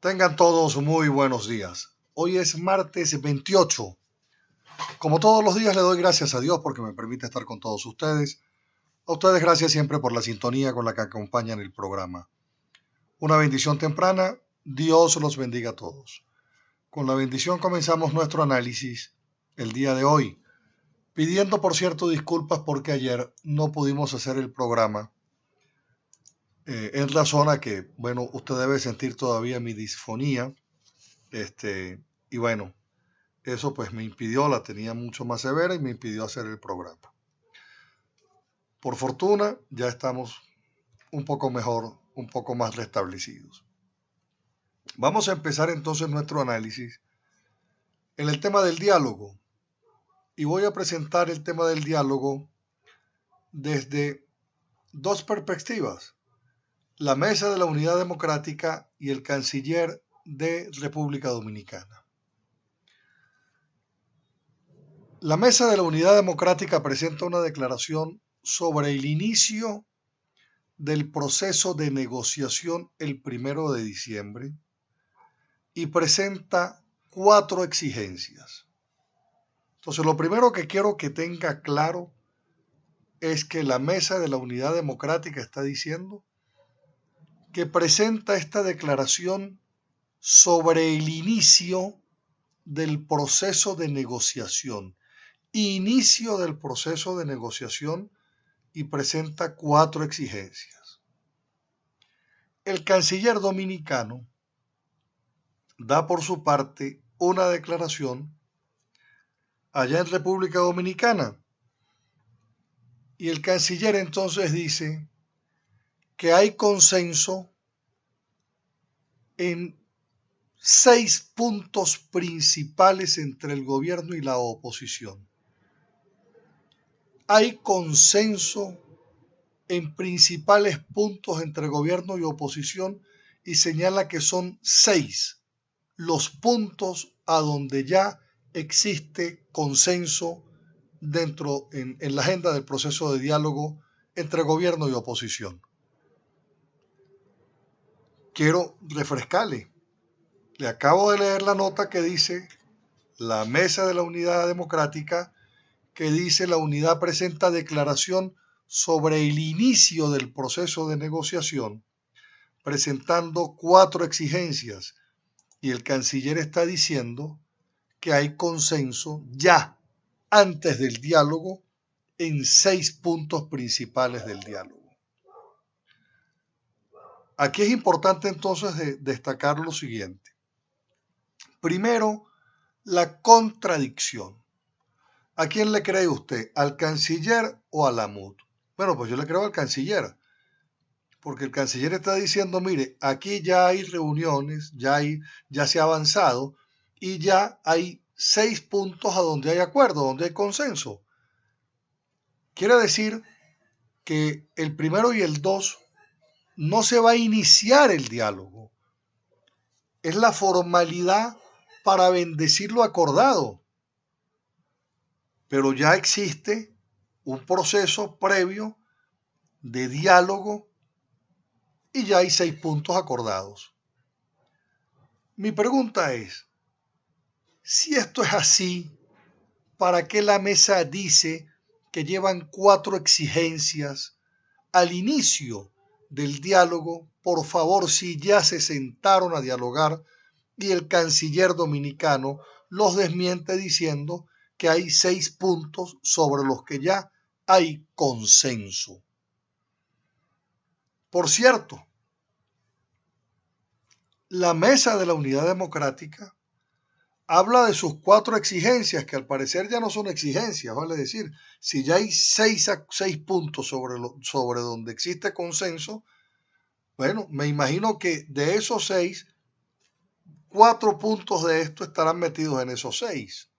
Tengan todos muy buenos días. Hoy es martes 28. Como todos los días le doy gracias a Dios porque me permite estar con todos ustedes. A ustedes gracias siempre por la sintonía con la que acompañan el programa. Una bendición temprana. Dios los bendiga a todos. Con la bendición comenzamos nuestro análisis el día de hoy, pidiendo por cierto disculpas porque ayer no pudimos hacer el programa. En razón a que, bueno, usted debe sentir todavía mi disfonía, y bueno, eso pues me impidió, la tenía mucho más severa y me impidió hacer el programa. Por fortuna ya estamos un poco mejor, un poco más restablecidos. Vamos a empezar entonces nuestro análisis en el tema del diálogo. Y voy a presentar el tema del diálogo desde dos perspectivas: la Mesa de la Unidad Democrática y el Canciller de República Dominicana. La Mesa de la Unidad Democrática presenta una declaración sobre el inicio del proceso de negociación el 1 de diciembre y presenta 4 exigencias. Entonces, lo primero que quiero que tenga claro es que la Mesa de la Unidad Democrática está diciendo que presenta esta declaración sobre el inicio del proceso de negociación. Inicio del proceso de negociación y presenta 4 exigencias. El canciller dominicano da por su parte una declaración allá en República Dominicana y el canciller entonces dice que hay consenso en 6 puntos principales entre el gobierno y la oposición. Hay consenso en principales puntos entre gobierno y oposición y señala que son 6 los puntos a donde ya existe consenso dentro en la agenda del proceso de diálogo entre gobierno y oposición. Quiero refrescarle. Le acabo de leer la nota que dice la Mesa de la Unidad Democrática, que dice la unidad presenta declaración sobre el inicio del proceso de negociación, presentando 4 exigencias, y el canciller está diciendo que hay consenso ya antes del diálogo en 6 puntos principales del diálogo. Aquí es importante entonces destacar lo siguiente. Primero, la contradicción. ¿A quién le cree usted? ¿Al canciller o a la MUD? Bueno, pues yo le creo al canciller, porque el canciller está diciendo, mire, aquí ya hay reuniones, ya se ha avanzado y ya hay 6 puntos a donde hay acuerdo, donde hay consenso. Quiere decir que el 1 y el 2 no se va a iniciar el diálogo. Es la formalidad para bendecir lo acordado. Pero ya existe un proceso previo de diálogo y ya hay 6 puntos acordados. Mi pregunta es, si esto es así, ¿para qué la mesa dice que llevan 4 exigencias al inicio del diálogo? Por favor, si ya se sentaron a dialogar y el canciller dominicano los desmiente diciendo que hay 6 puntos sobre los que ya hay consenso. Por cierto, la Mesa de la Unidad Democrática habla de sus 4 exigencias, que al parecer ya no son exigencias, vale decir, si ya hay 6 puntos sobre donde existe consenso, bueno, me imagino que de esos 6, 4 puntos de esto estarán metidos en esos 6.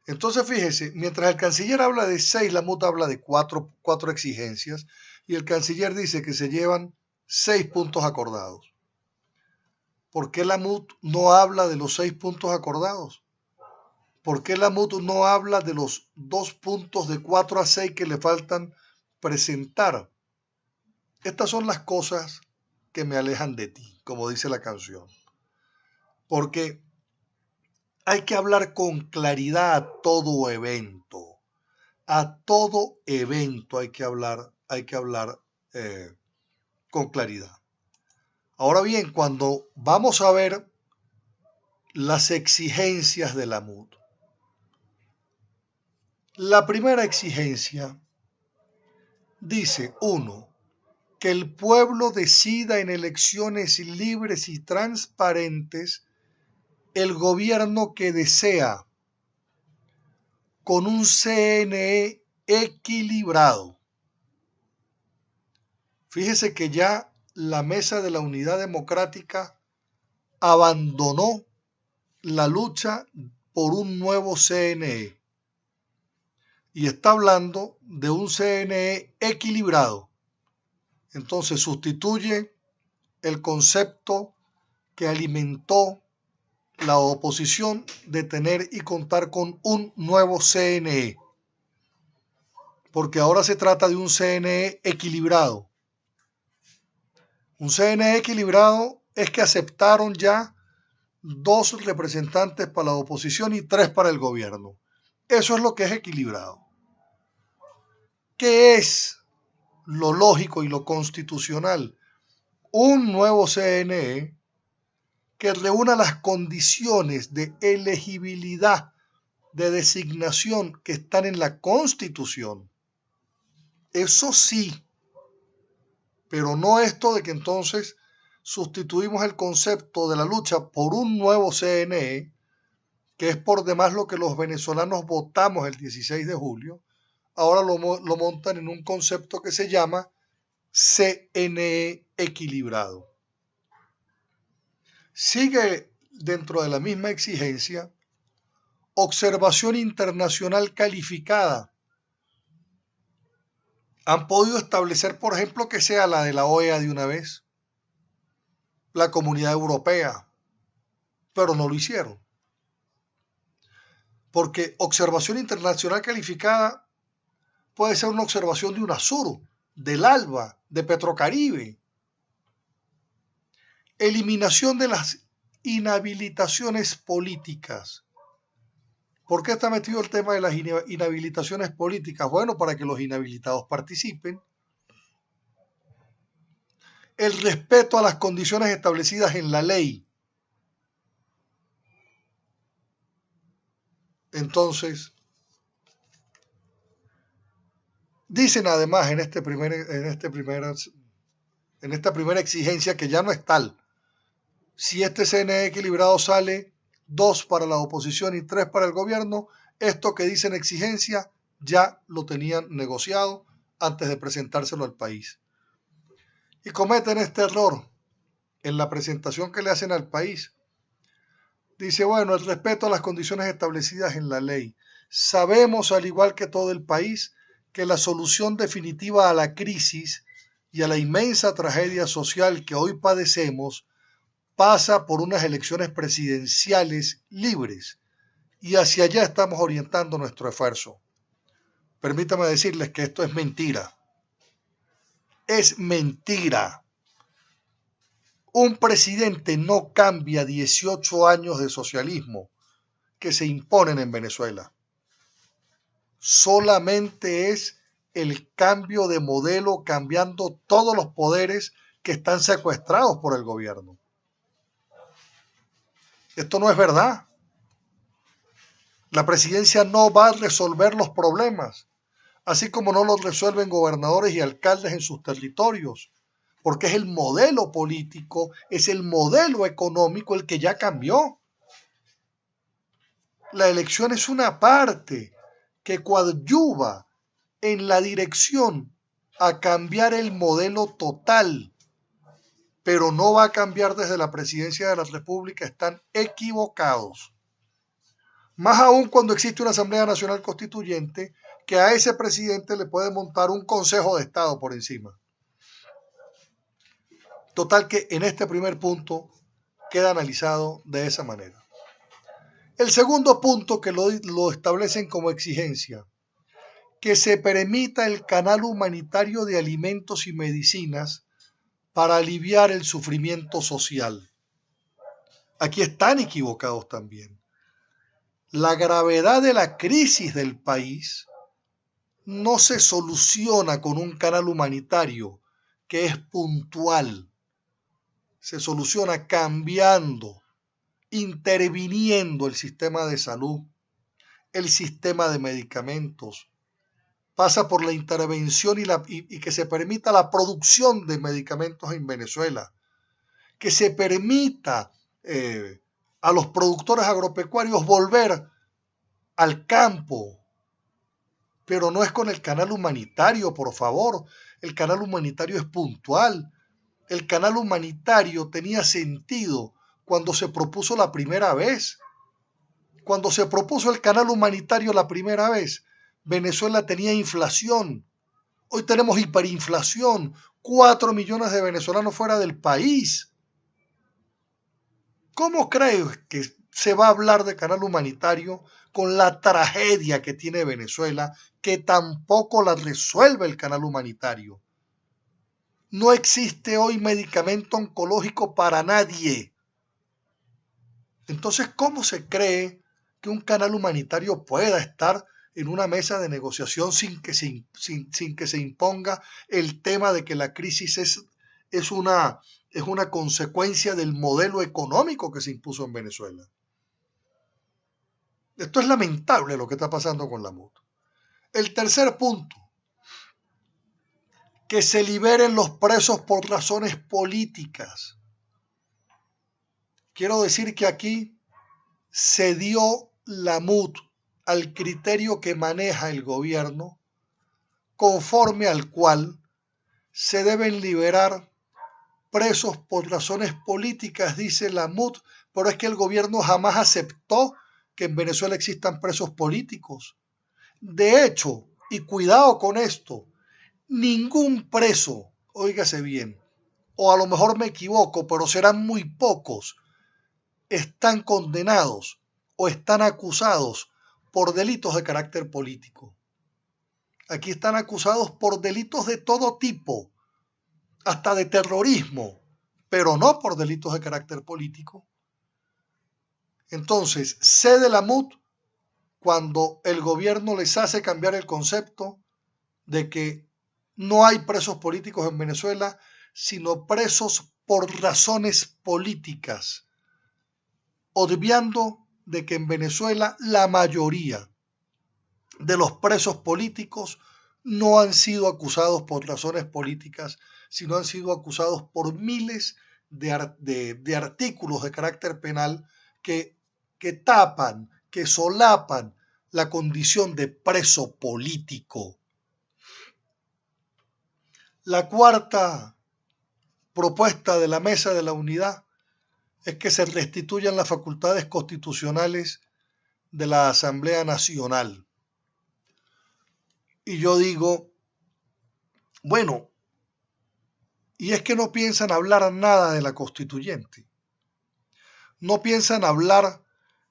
Entonces, fíjese, mientras el canciller habla de 6, la MUD habla de 4 exigencias y el canciller dice que se llevan 6 puntos acordados. ¿Por qué la MUD no habla de los 6 puntos acordados? ¿Por qué la MUD no habla de los 2 puntos de 4 a 6 que le faltan presentar? Estas son las cosas que me alejan de ti, como dice la canción. porque hay que hablar con claridad a todo evento. A todo evento hay que hablar con claridad. Ahora bien, cuando vamos a ver las exigencias de la MUD, la primera exigencia dice, 1, que el pueblo decida en elecciones libres y transparentes el gobierno que desea, con un CNE equilibrado. Fíjese que ya la Mesa de la Unidad Democrática abandonó la lucha por un nuevo CNE y está hablando de un CNE equilibrado. Entonces sustituye el concepto que alimentó la oposición de tener y contar con un nuevo CNE, porque ahora se trata de un CNE equilibrado. Un CNE equilibrado es que aceptaron ya 2 representantes para la oposición y 3 para el gobierno. Eso es lo que es equilibrado. ¿Qué es lo lógico y lo constitucional? Un nuevo CNE que reúna las condiciones de elegibilidad, de designación que están en la Constitución. Eso sí, pero no esto de que entonces sustituimos el concepto de la lucha por un nuevo CNE, que es por demás lo que los venezolanos votamos el 16 de julio, ahora lo montan en un concepto que se llama CNE equilibrado. Sigue dentro de la misma exigencia observación internacional calificada. Han podido establecer, por ejemplo, que sea la de la OEA de una vez, la Comunidad Europea, pero no lo hicieron. Porque observación internacional calificada puede ser una observación de UNASUR, del ALBA, de Petrocaribe. Eliminación de las inhabilitaciones políticas. ¿Por qué está metido el tema de las inhabilitaciones políticas? Bueno, para que los inhabilitados participen. El respeto a las condiciones establecidas en la ley. Entonces, dicen además en esta primera exigencia que ya no es tal. Si este CNE equilibrado sale 2 para la oposición y 3 para el gobierno, esto que dicen exigencia ya lo tenían negociado antes de presentárselo al país. Y cometen este error en la presentación que le hacen al país. Dice, bueno, el respeto a las condiciones establecidas en la ley. Sabemos, al igual que todo el país, que la solución definitiva a la crisis y a la inmensa tragedia social que hoy padecemos pasa por unas elecciones presidenciales libres y hacia allá estamos orientando nuestro esfuerzo. Permítame decirles que esto es mentira. Es mentira. Un presidente no cambia 18 años de socialismo que se imponen en Venezuela. Solamente es el cambio de modelo, cambiando todos los poderes que están secuestrados por el gobierno. Esto no es verdad. La presidencia no va a resolver los problemas, así como no los resuelven gobernadores y alcaldes en sus territorios, porque es el modelo político, es el modelo económico el que ya cambió. La elección es una parte que coadyuva en la dirección a cambiar el modelo total, pero no va a cambiar desde la presidencia de la República. Están equivocados. Más aún cuando existe una Asamblea Nacional Constituyente que a ese presidente le puede montar un Consejo de Estado por encima. Total que en este primer punto queda analizado de esa manera. El segundo punto que lo establecen como exigencia, que se permita el canal humanitario de alimentos y medicinas para aliviar el sufrimiento social. Aquí están equivocados también. La gravedad de la crisis del país no se soluciona con un canal humanitario que es puntual. Se soluciona cambiando, interviniendo el sistema de salud, el sistema de medicamentos. Pasa por la intervención y que se permita la producción de medicamentos en Venezuela, que se permita a los productores agropecuarios volver al campo, pero no es con el canal humanitario, por favor. El canal humanitario es puntual. El canal humanitario tenía sentido cuando se propuso la primera vez. Cuando se propuso el canal humanitario la primera vez, Venezuela tenía inflación. Hoy tenemos hiperinflación, 4 millones de venezolanos fuera del país. ¿Cómo crees que se va a hablar de canal humanitario con la tragedia que tiene Venezuela, que tampoco la resuelve el canal humanitario? No existe hoy medicamento oncológico para nadie. Entonces, ¿cómo se cree que un canal humanitario pueda estar en una mesa de negociación sin que se imponga el tema de que la crisis es una consecuencia del modelo económico que se impuso en Venezuela? Esto es lamentable lo que está pasando con la MUD. El tercer punto, que se liberen los presos por razones políticas. Quiero decir que aquí se dio la MUD al criterio que maneja el gobierno, conforme al cual se deben liberar presos por razones políticas, dice la MUD, pero es que el gobierno jamás aceptó que en Venezuela existan presos políticos. De hecho, y cuidado con esto, ningún preso, óigase bien, o a lo mejor me equivoco, pero serán muy pocos, están condenados o están acusados por delitos de carácter político. Aquí están acusados por delitos de todo tipo, hasta de terrorismo, pero no por delitos de carácter político. Entonces, cede la MUD cuando el gobierno les hace cambiar el concepto de que no hay presos políticos en Venezuela, sino presos por razones políticas, obviando de que en Venezuela la mayoría de los presos políticos no han sido acusados por razones políticas, sino han sido acusados por miles de artículos de carácter penal que tapan, que solapan la condición de preso político. La cuarta propuesta de la Mesa de la Unidad es que se restituyan las facultades constitucionales de la Asamblea Nacional. Y yo digo, bueno, y es que no piensan hablar nada de la constituyente. No piensan hablar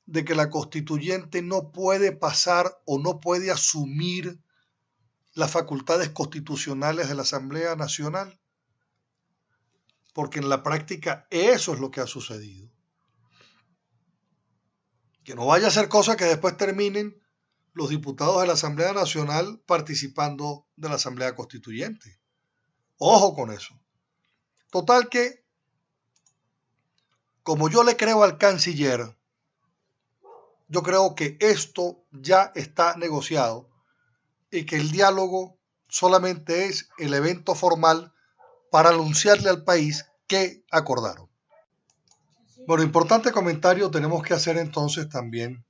de que la constituyente no puede pasar o no puede asumir las facultades constitucionales de la Asamblea Nacional, porque en la práctica eso es lo que ha sucedido. Que no vaya a ser cosa que después terminen los diputados de la Asamblea Nacional participando de la Asamblea Constituyente. Ojo con eso. Total que, como yo le creo al canciller, yo creo que esto ya está negociado y que el diálogo solamente es el evento formal para anunciarle al país que acordaron. Bueno, importante comentario tenemos que hacer entonces también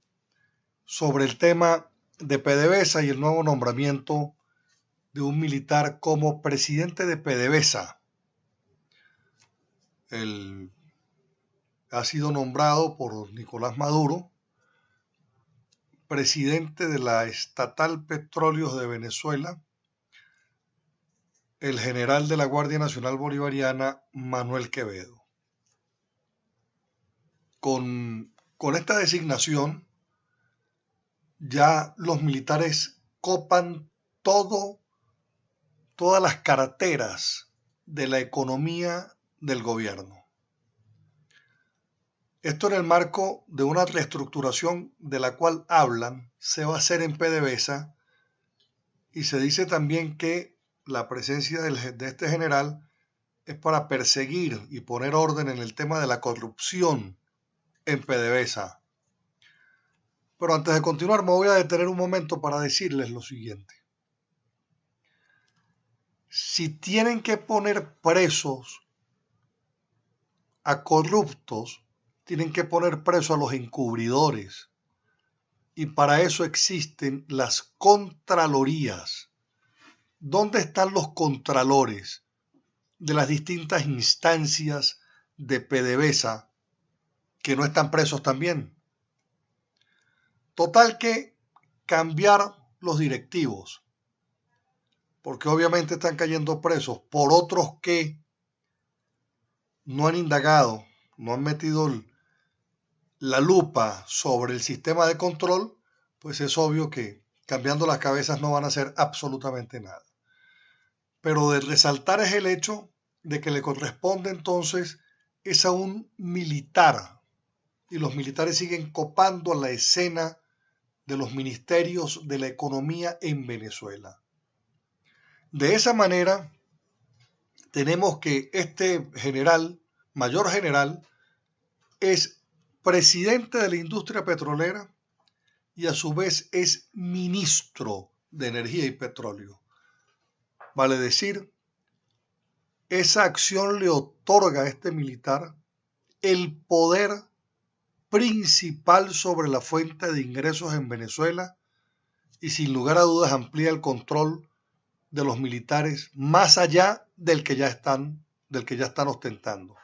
sobre el tema de PDVSA y el nuevo nombramiento de un militar como presidente de PDVSA. Él ha sido nombrado por Nicolás Maduro presidente de la Estatal Petróleos de Venezuela, el general de la Guardia Nacional Bolivariana, Manuel Quevedo. Con esta designación, ya los militares copan todas las carteras de la economía del gobierno. Esto en el marco de una reestructuración de la cual hablan, se va a hacer en PDVSA, y se dice también que la presencia de este general es para perseguir y poner orden en el tema de la corrupción en PDVSA. Pero antes de continuar me voy a detener un momento para decirles lo siguiente. Si tienen que poner presos a corruptos, tienen que poner presos a los encubridores. Y para eso existen las contralorías. ¿Dónde están los contralores de las distintas instancias de PDVSA que no están presos también? Total que cambiar los directivos, porque obviamente están cayendo presos por otros que no han indagado, no han metido la lupa sobre el sistema de control, pues es obvio que cambiando las cabezas no van a hacer absolutamente nada. Pero de resaltar es el hecho de que le corresponde entonces es a un militar, y los militares siguen copando la escena de los ministerios de la economía en Venezuela. De esa manera, tenemos que este general, mayor general, es presidente de la industria petrolera y a su vez es ministro de Energía y Petróleo. Vale decir, esa acción le otorga a este militar el poder principal sobre la fuente de ingresos en Venezuela y sin lugar a dudas amplía el control de los militares más allá del que ya están ostentando.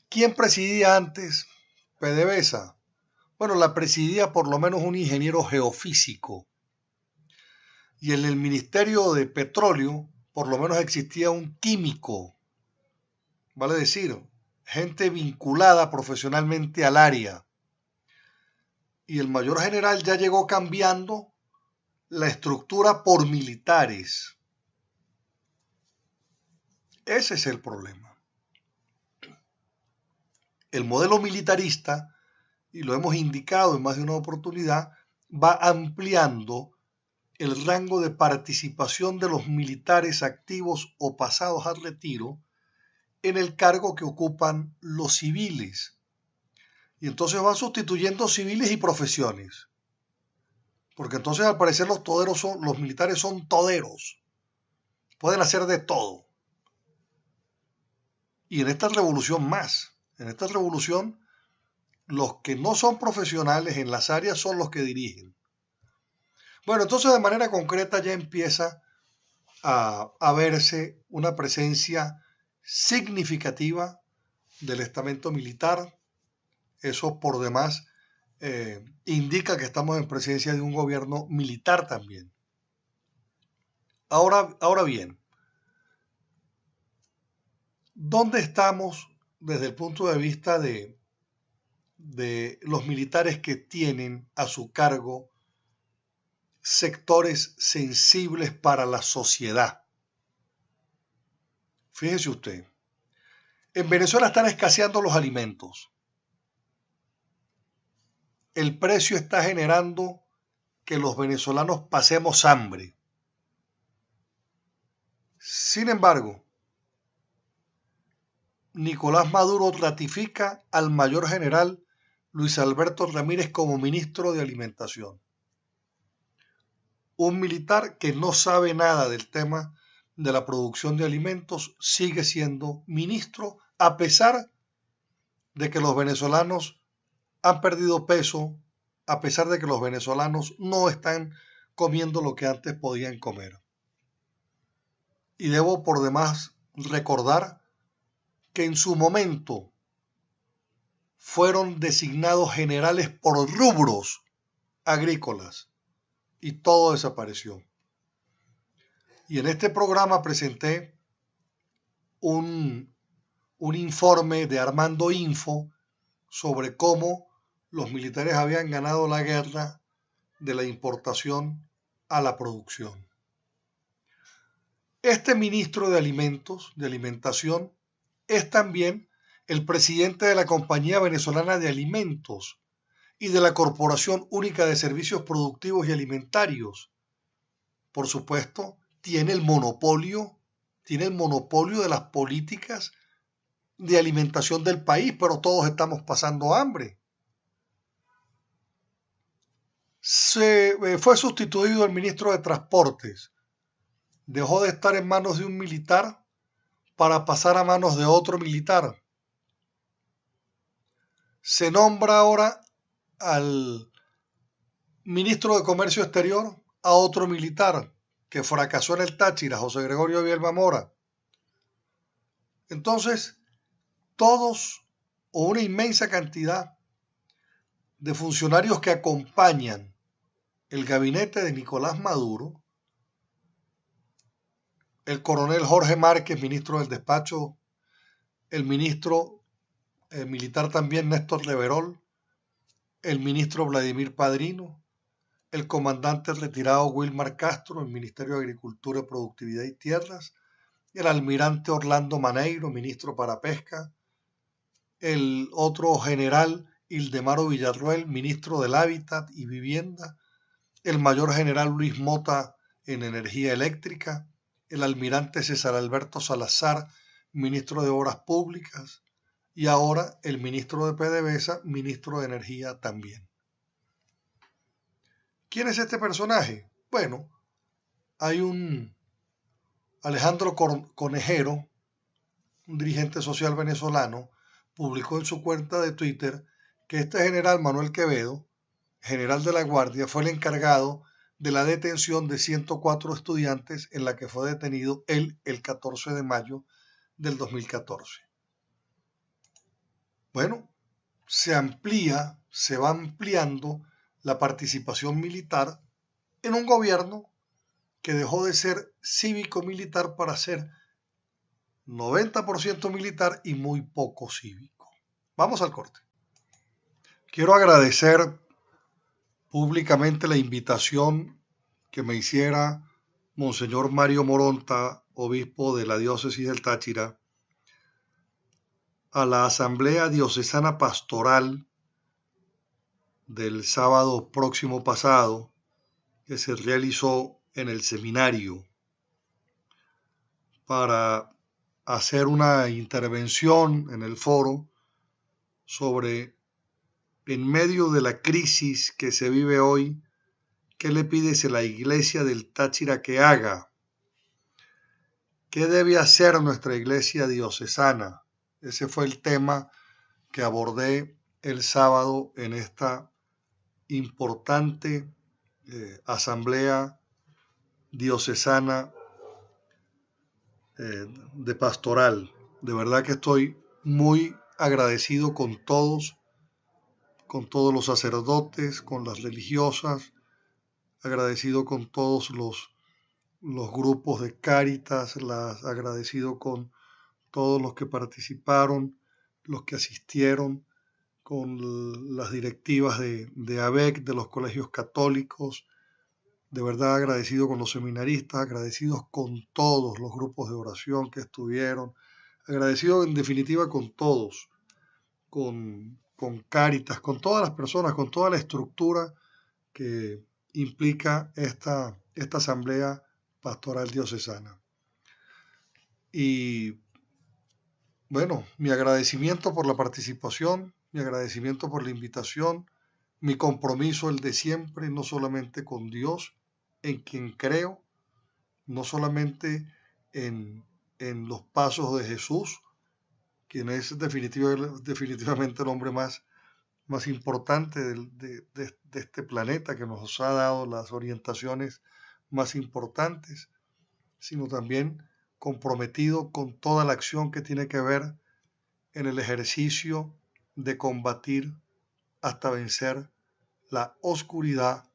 ¿Quién presidía antes PDVSA? Bueno, la presidía por lo menos un ingeniero geofísico. Y en el Ministerio de Petróleo por lo menos existía un químico. Vale decir, gente vinculada profesionalmente al área. Y el mayor general ya llegó cambiando la estructura por militares. Ese es el problema. El modelo militarista, y lo hemos indicado en más de una oportunidad, va ampliando el rango de participación de los militares activos o pasados al retiro en el cargo que ocupan los civiles. Y entonces van sustituyendo civiles y profesiones. Porque entonces al parecer los militares son toderos. Pueden hacer de todo. Y en esta revolución más. En esta revolución, los que no son profesionales en las áreas son los que dirigen. Bueno, entonces de manera concreta ya empieza a verse una presencia significativa del estamento militar. Eso por demás indica que estamos en presencia de un gobierno militar también. Ahora bien, ¿dónde estamos desde el punto de vista de los militares que tienen a su cargo sectores sensibles para la sociedad? Fíjese usted, en Venezuela están escaseando los alimentos. El precio está generando que los venezolanos pasemos hambre. Sin embargo, Nicolás Maduro ratifica al mayor general Luis Alberto Ramírez como ministro de Alimentación. Un militar que no sabe nada del tema de la producción de alimentos sigue siendo ministro a pesar de que los venezolanos han perdido peso, a pesar de que los venezolanos no están comiendo lo que antes podían comer. Y debo por demás recordar que en su momento fueron designados generales por rubros agrícolas y todo desapareció. Y en este programa presenté un informe de Armando Info sobre cómo los militares habían ganado la guerra de la importación a la producción. Este ministro de Alimentos, de Alimentación, es también el presidente de la Compañía Venezolana de Alimentos y de la Corporación Única de Servicios Productivos y Alimentarios. Por supuesto, tiene el monopolio de las políticas de alimentación del país, pero todos estamos pasando hambre. Fue sustituido el ministro de Transportes. Dejó de estar en manos de un militar para pasar a manos de otro militar. Se nombra ahora al ministro de Comercio Exterior a otro militar que fracasó en el Táchira, José Gregorio Vielma Mora. Entonces, todos o una inmensa cantidad de funcionarios que acompañan el gabinete de Nicolás Maduro, el coronel Jorge Márquez, ministro del despacho, el ministro militar también Néstor Leverol, el ministro Vladimir Padrino, el comandante retirado Wilmar Castro, el Ministerio de Agricultura, Productividad y Tierras, el almirante Orlando Maneiro, ministro para Pesca, el otro general Ildemaro Villarroel, ministro del Hábitat y Vivienda, el mayor general Luis Mota en Energía Eléctrica, el almirante César Alberto Salazar, ministro de Obras Públicas, y ahora el ministro de PDVSA, ministro de Energía también. ¿Quién es este personaje? Bueno, hay un Alejandro Conejero, un dirigente social venezolano, publicó en su cuenta de Twitter que este general Manuel Quevedo, general de la Guardia, fue el encargado de la detención de 104 estudiantes en la que fue detenido él el 14 de mayo del 2014. Bueno, se va ampliando la participación militar en un gobierno que dejó de ser cívico-militar para ser 90% militar y muy poco cívico. Vamos al corte. Quiero agradecer públicamente la invitación que me hiciera Monseñor Mario Moronta, obispo de la diócesis del Táchira, a la Asamblea Diocesana Pastoral del sábado próximo pasado, que se realizó en el seminario, para hacer una intervención en el foro sobre, en medio de la crisis que se vive hoy, ¿qué le pides a la Iglesia del Táchira que haga? ¿Qué debe hacer nuestra Iglesia diocesana? Ese fue el tema que abordé el sábado en esta importante asamblea diocesana de pastoral. De verdad que estoy muy agradecido con todos los sacerdotes, con las religiosas, agradecido con todos los grupos de Cáritas, agradecido con todos los que participaron, los que asistieron, con las directivas de ABEC, de los colegios católicos, de verdad agradecido con los seminaristas, agradecidos con todos los grupos de oración que estuvieron, agradecido en definitiva con todos, con Cáritas, con todas las personas, con toda la estructura que implica esta asamblea pastoral diocesana. Y bueno, mi agradecimiento por la participación, mi agradecimiento por la invitación, mi compromiso, el de siempre, no solamente con Dios, en quien creo, no solamente en los pasos de Jesús, quien es definitivamente el hombre más importante de este planeta, que nos ha dado las orientaciones más importantes, sino también comprometido con toda la acción que tiene que ver en el ejercicio de combatir hasta vencer la oscuridad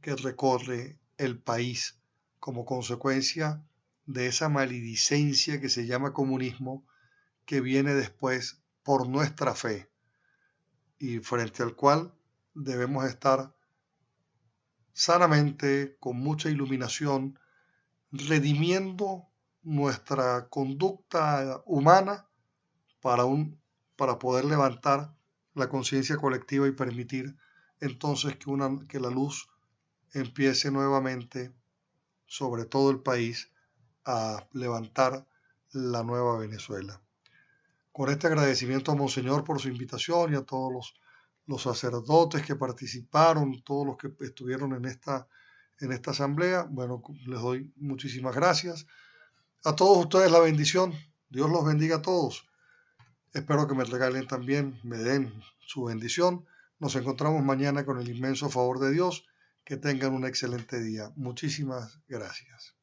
que recorre el país como consecuencia de esa maledicencia que se llama comunismo, que viene después por nuestra fe y frente al cual debemos estar sanamente, con mucha iluminación, redimiendo nuestra conducta humana para un para poder levantar la conciencia colectiva y permitir entonces que la luz empiece nuevamente sobre todo el país a levantar la nueva Venezuela. Con este agradecimiento a Monseñor por su invitación y a todos los sacerdotes que participaron, todos los que estuvieron en esta asamblea, bueno, les doy muchísimas gracias. A todos ustedes la bendición. Dios los bendiga a todos. Espero que me regalen también, me den su bendición. Nos encontramos mañana con el inmenso favor de Dios. Que tengan un excelente día. Muchísimas gracias.